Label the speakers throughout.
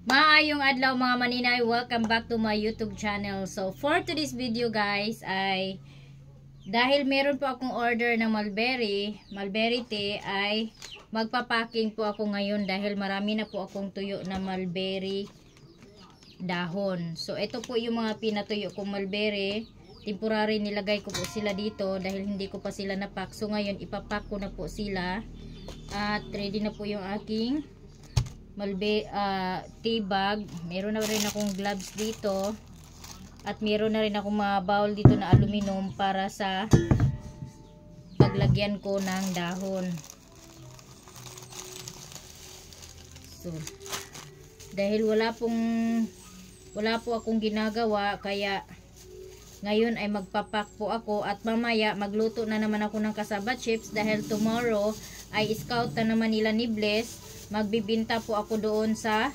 Speaker 1: Maayong adlaw mga maninay, welcome back to my YouTube channel. So for today's video guys ay dahil meron po akong order ng mulberry tea ay magpapacking po ako ngayon dahil marami na po akong tuyo na mulberry dahon. So ito po yung mga pinatuyo kong mulberry. Temporary nilagay ko po sila dito dahil hindi ko pa sila napack. So ngayon ipapack ko na po sila at ready na po yung aking tea bag. Meron na rin akong gloves dito at meron na rin akong mga bowl dito na aluminum para sa paglagyan ko ng dahon. So dahil wala po akong ginagawa, kaya ngayon ay magpapak po ako at mamaya magluto na naman ako ng cassava chips dahil tomorrow ay scout na naman nila ni Bless. Magbibinta po ako doon sa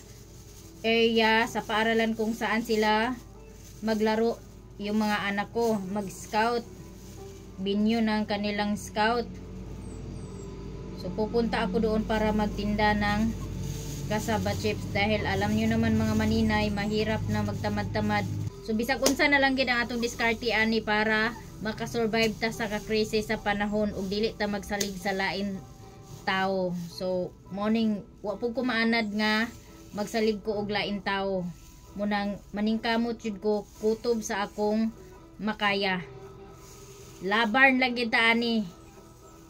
Speaker 1: area, sa paaralan kung saan sila maglaro yung mga anak ko, mag-scout. Binyo ng kanilang scout. So pupunta ako doon para magtinda ng cassava chips dahil alam nyo naman mga maninay, mahirap na magtamad-tamad. So bisag unsa na lang gid ang atong diskarte ani para makasurvive ta sa ka-crazy sa panahon ug dili ta magsalig sa lain tao. So morning wa po ko maanad nga magsalig ko og lain tao. Munang maningkamot jud ko kutob sa akong makaya. Labarn lang gid ta ani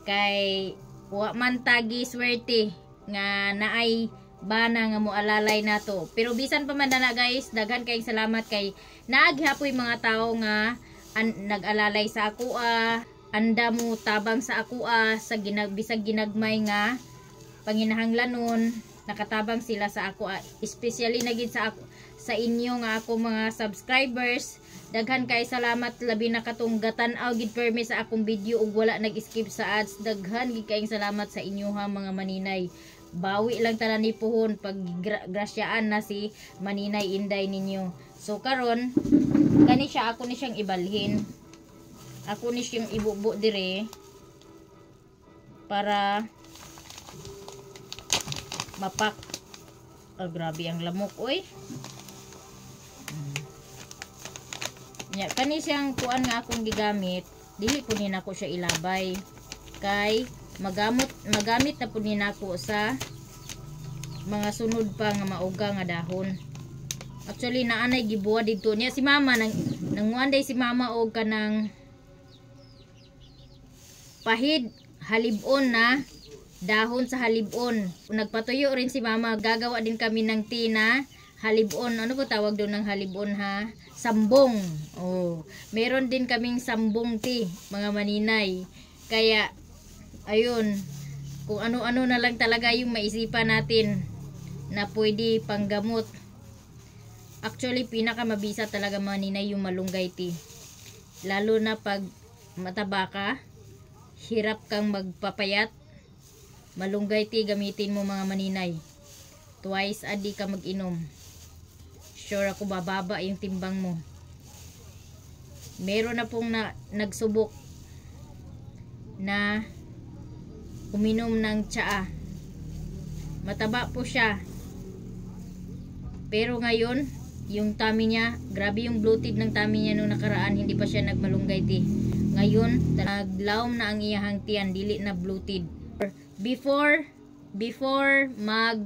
Speaker 1: kay wa man tagi swerte nga naay bana nga moalalay nato. Pero bisan pa man na guys, daghan kayong salamat kay naaghapoy mga tao nga nag-alalay sa ako anda mo tabang sa ako sa bisag ginagmay nga panginahanglanon, nakatabang sila sa ako especially na gid sa inyo nga ako mga subscribers. Daghan kay salamat, labi na katong gatan-aw gid permi sa akong video ug wala nag-skip sa ads. Daghan gid kayong salamat sa inyo ha mga maninay. Bawi lang tanan ni puhon pag grasyaan na si Maninay Inday ninyo. So karon kani siya, ako ni siyang ibalhin. Ako ni siyang ibubo dire para mapak. Oh, grabe ang lamok oy. Nya kani siyang kuan nga akong gigamit, dili ko ni nako siya ilabay kay magamit na po ni nako sa mga sunod pa nga mauga nga dahon. Actually naanay gibuwa dito niya si mama nanguanday si mama og kanang pahid halibon na dahon sa halibon. Nagpatuyo rin si mama, gagawa din kami ng tea na halibon. Ano po tawag doon ng halibon ha? Sambong. Oh, meron din kaming sambong tea mga maninay. Kaya ayun, kung ano-ano na lang talaga yung maisipan natin na pwede panggamot. Actually pinakamabisa talaga maninay yung malunggay tea. Lalo na pag mataba ka, hirap kang magpapayat, malunggay tea gamitin mo mga maninay. Twice a day ka mag-inom. Sure ako bababa yung timbang mo. Meron na pong nagsubok na uminom ng tsaa. Mataba po siya. Pero ngayon, yung tummy niya, grabe yung bloated ng tummy niya nung nakaraan, hindi pa siya nagmalunggay tea. Ngayon, naglaom na ang iyahang tiyan, dili na bloated. Before mag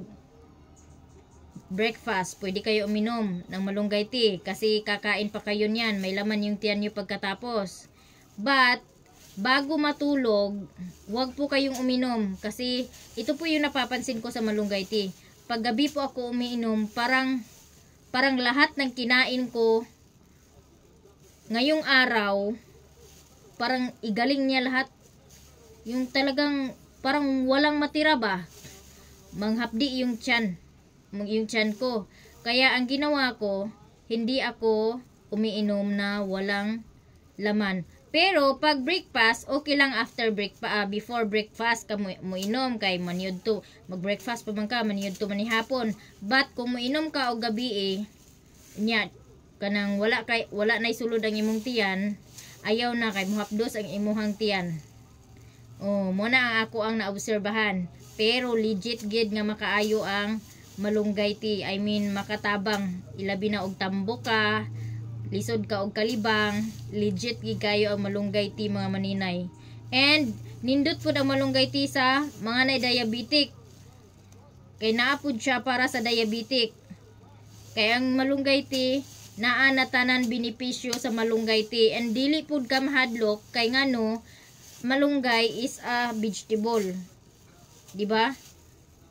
Speaker 1: breakfast, pwede kayo uminom ng malunggay tea kasi kakain pa kayo niyan, may laman yung tiyan niyo pagkatapos. But bago matulog, wag po kayong uminom kasi ito po yung napapansin ko sa malunggay tea. Pag gabi po ako umiinom, parang lahat ng kinain ko ngayong araw, parang igaling niya lahat. Yung talagang parang walang matira ba? Manghapdi yung tiyan ko. Kaya ang ginawa ko, hindi ako umiinom na walang laman. Pero pag breakfast, okay lang after before breakfast ka mo inom kay maniud to. Mag-breakfast pa man ka, maniud to manihapon. But kung mo inom ka og gabi nya kanang wala nay sulod ang imong tiyan, ayaw na kay muhapdos ang imuhang tiyan. Oh, mo na ang ako ang naobserbahan. Pero legit gid nga makaayo ang malunggay tea. I mean makatabang, ilabi na og tambo ka, lisod ka og kalibang, legit gid kayo ang malunggay tea mga maninay. And nindot pud ang malunggay tea sa mga nay diabetic. Kay naa pud siya para sa diabetic. Kay ang malunggay tea naa na tanan benepisyo sa malunggay tea, and dili pud ka mahadlok kay ngano malunggay is a vegetable. Di ba?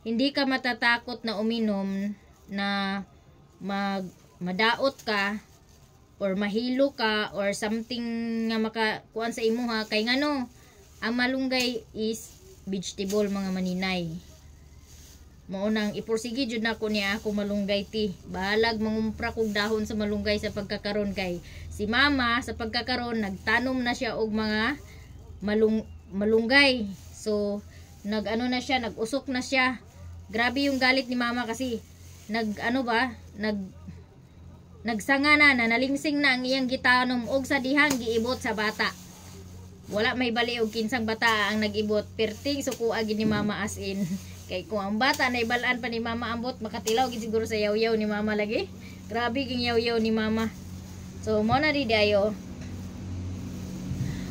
Speaker 1: Hindi ka matatakot na uminom na madaot ka or mahilo ka or something nga makakuan sa imuha kay ngano ang malunggay is vegetable mga maninay. Maunang ipursige jud nako niya ako malunggay tea. Bahalag mangumpra kog dahon sa malunggay sa pagkakaron kay si mama sa pagkakaron nagtanom na siya og mga malunggay. So nag-ano na siya, nag-usok na siya. Grabe yung galit ni mama kasi nagsanga na nalingsing na ang iyang gitanom og sa dihang giibot sa bata. Wala may bali og kinsang bata ang nag-ibot. Perting sukuha gid ni mama as in. Kay kung ang bata na ibalaan pa ni mama ambot, makatilaw gid siguro sa yaw-yaw ni mama lagi. Grabe king yaw-yaw ni mama. So mo na di ayo.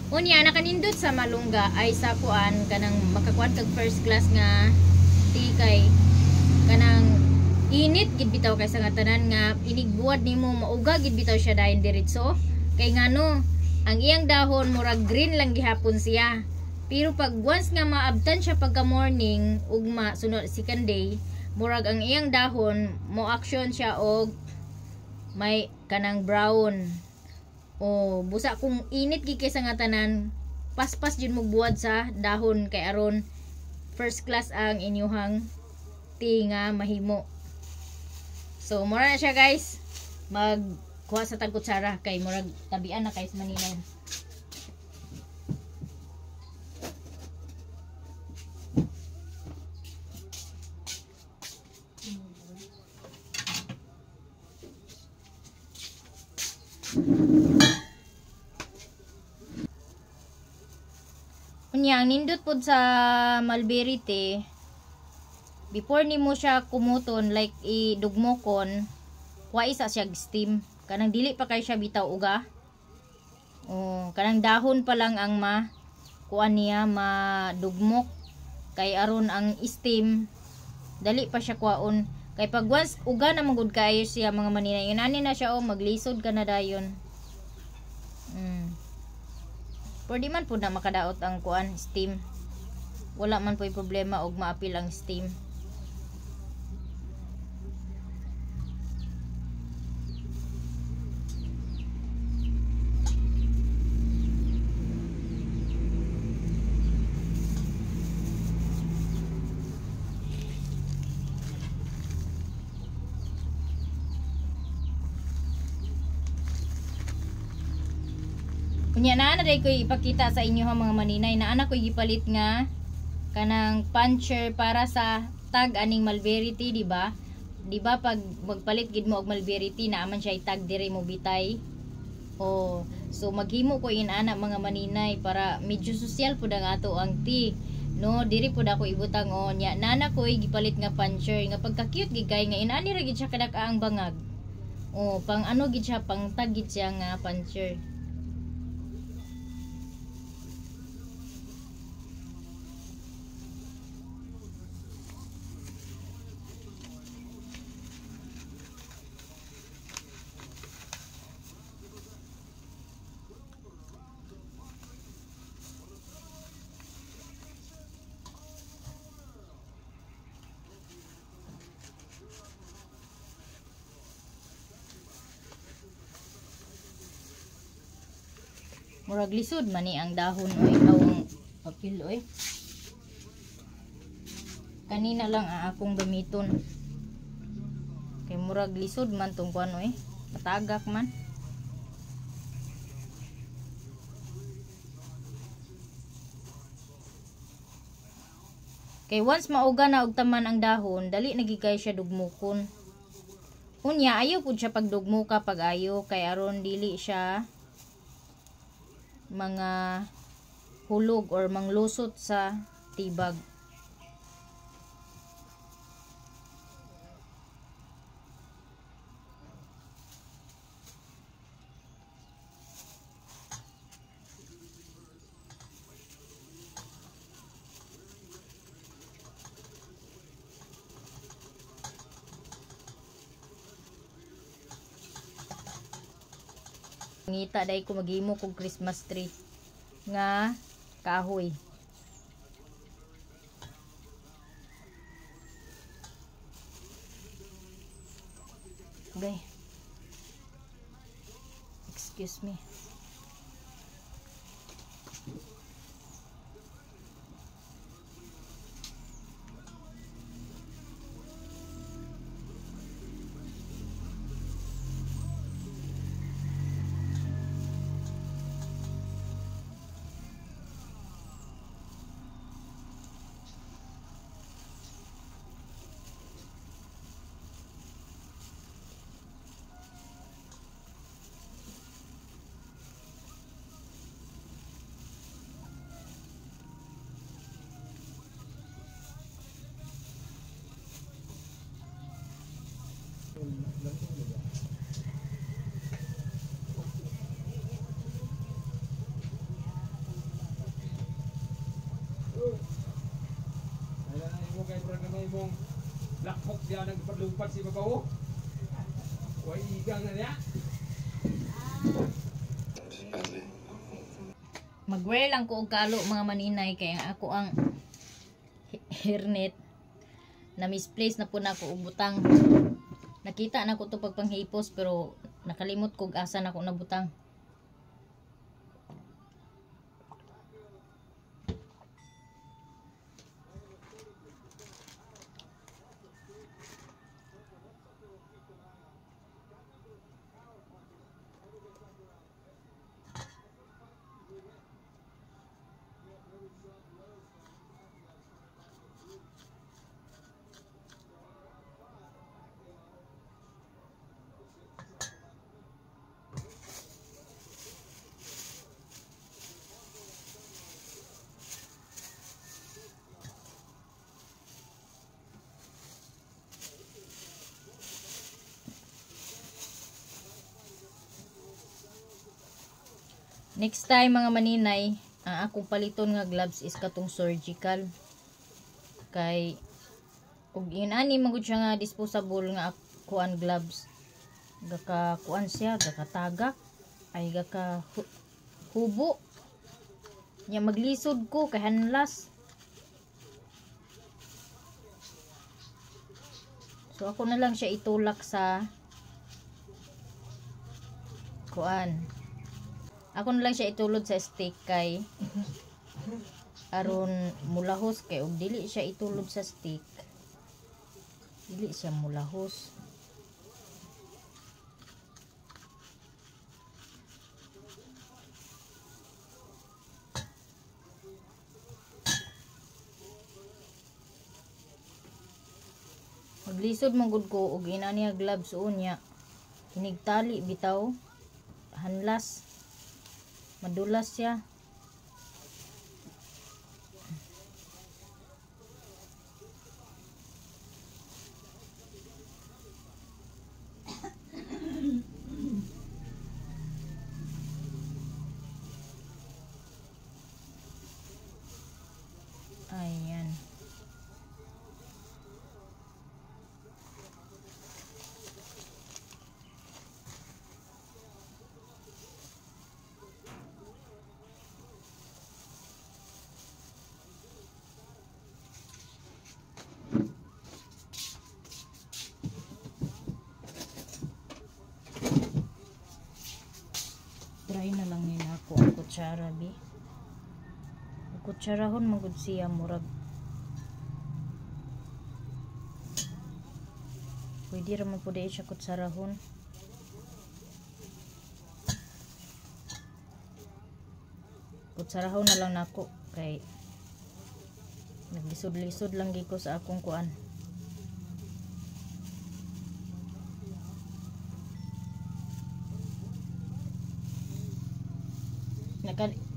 Speaker 1: Unya nakanindot sa malungga ay sa kuan kanang makakuan kag first class nga tea kay kanang init gid bitaw kay sa nga tanan nga inigbuad nimo mauga gid bitaw siya dayon diretso. Kay ngano ang iyang dahon murag green lang gihapon siya. Pero pag once nga maabtan siya pagka morning ugma sunod second day, murag ang iyang dahon mo action siya og may kanang brown. O busa kung init gid kay sa nga tanan, paspas jud mo buwad sa dahon kay aron first class ang inyuhang tea nga mahimo. So mura na siya guys. Magkuha sa tag kutsara kay murag tabian na kay sa Manila. Unya ang nindot pod sa mulberry tea, before nimo siya kumuton like idugmokon, wa isa siya steam. Kanang dili pa kay siya bitaw uga. Kanang dahon pa lang ang kuan niya madugmok kay aron ang steam dali pa siya kuaon. Kay pag once uga na magud kayo siya mga maninay, yun na siya maglisod ka na dayon. Pwede man po na makadaot ang kuan steam. Wala man po yung problema og maapil ang steam. Kunya na day ko ipakita sa inyo ha mga maninay na anak ko gipalit nga kanang puncher para sa tag aning mulberry tea, di ba? Di ba pag magpalit gid mo og mulberry tea na aman siya itag dire mo bitay. So maghimo ko ana mga maninay para medyo sosyal pud ang ato ang tea. No, diri pud ako ibutang nya nana ko gipalit nga puncher nga pagka-cute gid kay nga inani ra gid siya kadakaang bangag. Pang ano gid siya, pang tag gid siya nga puncher. Murag lisod man ni ang dahon oy, awang papel oy. Kanina lang akong gamiton. Kay murag lisod man tong kuan oy, patagak man. Kay once mauga na og taman ang dahon, dali nagigay siya dugmukon. Unya ayaw pud siya pagdugmuka pag ayo kay aron dili siya mga hulog or manglusot sa tibag. Ngita dai ko maghimo kog Christmas tree nga kahoy. Okay. Excuse me.
Speaker 2: Mong Black Hawk dia nagpadlumpat si babaw. Kuy igang na niya.
Speaker 1: Mag-wear lang ko og kalo mga maninay kay ako ang hairnet na misplace na po na ako butang. Nakita na ko to pagpanghipos pero nakalimot kog asa na ko nabutang. Next time mga maninay, ang akong paliton nga gloves is katong surgical. Kay ug inani man gud siya nga disposable nga kuan gloves. Gaka kuan siya, gakatagak ay gaka hubo. Nya maglisod ko kay hanlas. So ako na lang siya itulak sa kuan. Ako na lang siya itulod sa stick kay aron mulahos kay ug dili siya itulod sa stick. Dili siya mulahos. Maglisod man gud ko og inani nga gloves unya. Hinigtali bitaw. Hanlas. Madulas siya. Ayan. Try na lang nila ako ang kutsara bi. Ang kutsarahon magud siya murag. Pwede raman po dahil siya kutsarahon. Kutsarahon na lang nako kay naglisod-lisod lang giko sa akong kuan.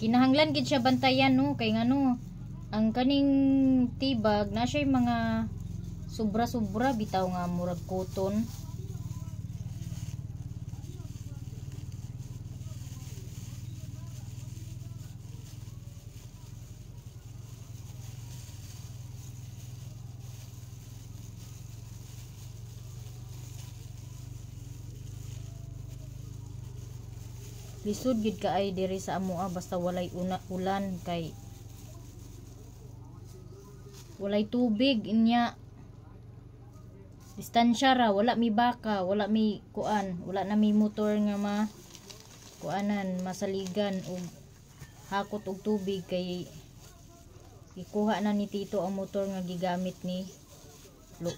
Speaker 1: Kinahanglan gid siya bantayan no kay ngano ang kaning tibag na siya mga sobra-sobra bitaw nga murag cotton. Lisod gid kaay diri sa amoa basta walay ulan kay walay tubig inya. Distansya ra, wala mi baka, wala mi kuan, wala na mi motor nga kuanan masaligan og hakot og tubig kay ikuha na ni tito ang motor nga gigamit ni lo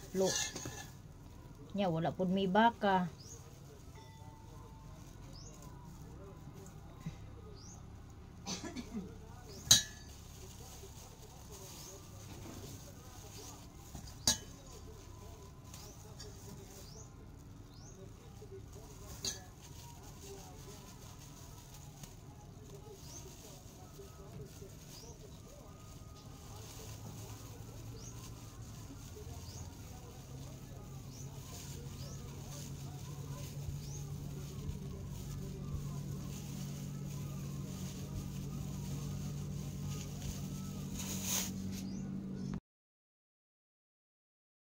Speaker 1: nya wala pud mi baka.